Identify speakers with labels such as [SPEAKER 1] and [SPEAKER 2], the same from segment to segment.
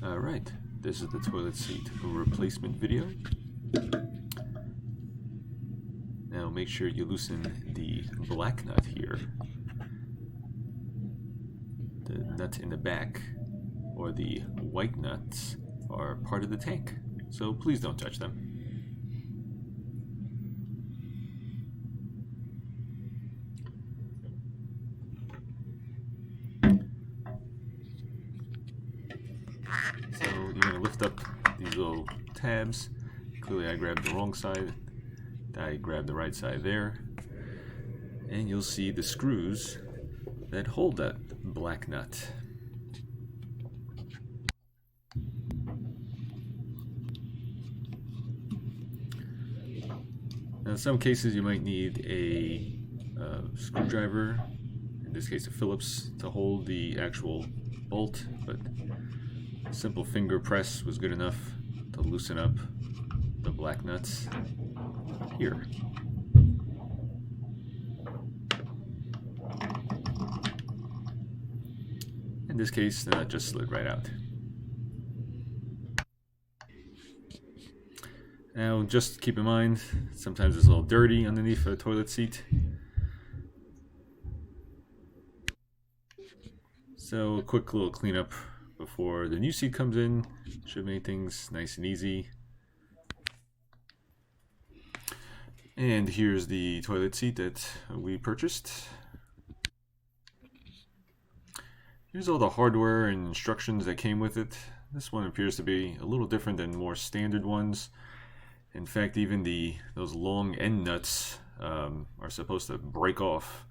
[SPEAKER 1] Alright, this is the toilet seat replacement video. Now make sure you loosen the black nut here. The nut in the back, or the white nuts, are part of the tank, so please don't touch them. So you're going to lift up these little tabs. Clearly I grabbed the wrong side. I grabbed the right side there. And you'll see the screws that hold that black nut. Now in some cases you might need a screwdriver, in this case a Phillips, to hold the actual bolt, but a simple finger press was good enough to loosen up the black nuts here. In this case, the nut just slid right out. Now, just keep in mind, sometimes it's a little dirty underneath a toilet seat. So, a quick little cleanup before the new seat comes in should make things nice and easy. And here's the toilet seat that we purchased. Here's all the hardware and instructions that came with it. This one appears to be a little different than more standard ones. In fact, even those long end nuts are supposed to break off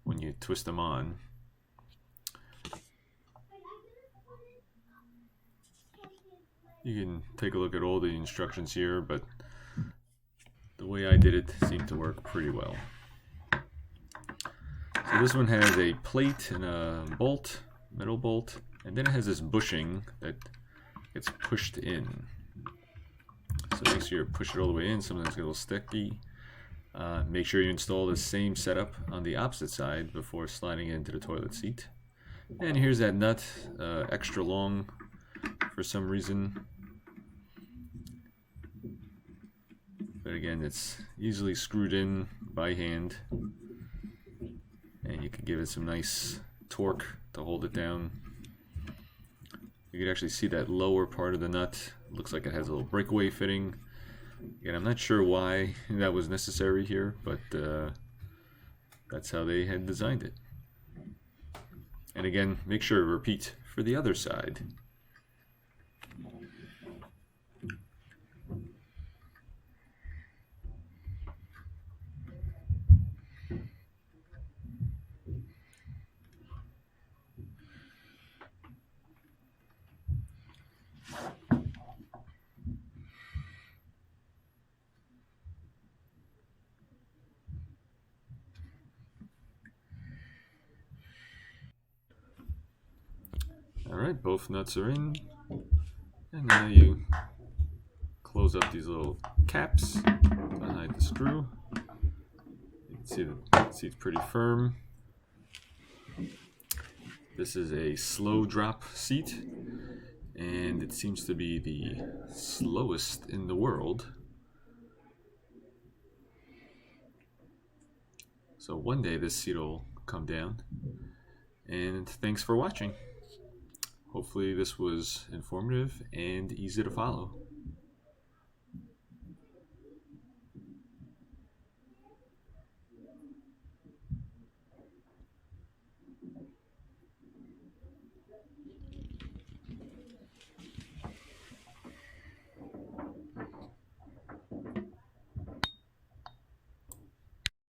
[SPEAKER 1] when you twist them on. You can take a look at all the instructions here, but the way I did it seemed to work pretty well. So this one has a plate and a bolt, metal bolt, and then it has this bushing that gets pushed in. So make sure you push it all the way in. Sometimes it's a little sticky. Make sure you install the same setup on the opposite side before sliding it into the toilet seat. And here's that nut, extra long for some reason. But again, it's easily screwed in by hand. And you can give it some nice torque to hold it down. You can actually see that lower part of the nut. Looks like it has a little breakaway fitting. Again, I'm not sure why that was necessary here, but that's how they had designed it. And again, make sure to repeat for the other side. Alright, both nuts are in, and now you close up these little caps behind the screw. You can see the seat's pretty firm. This is a slow drop seat, and it seems to be the slowest in the world. So one day this seat will come down, and thanks for watching. Hopefully this was informative and easy to follow.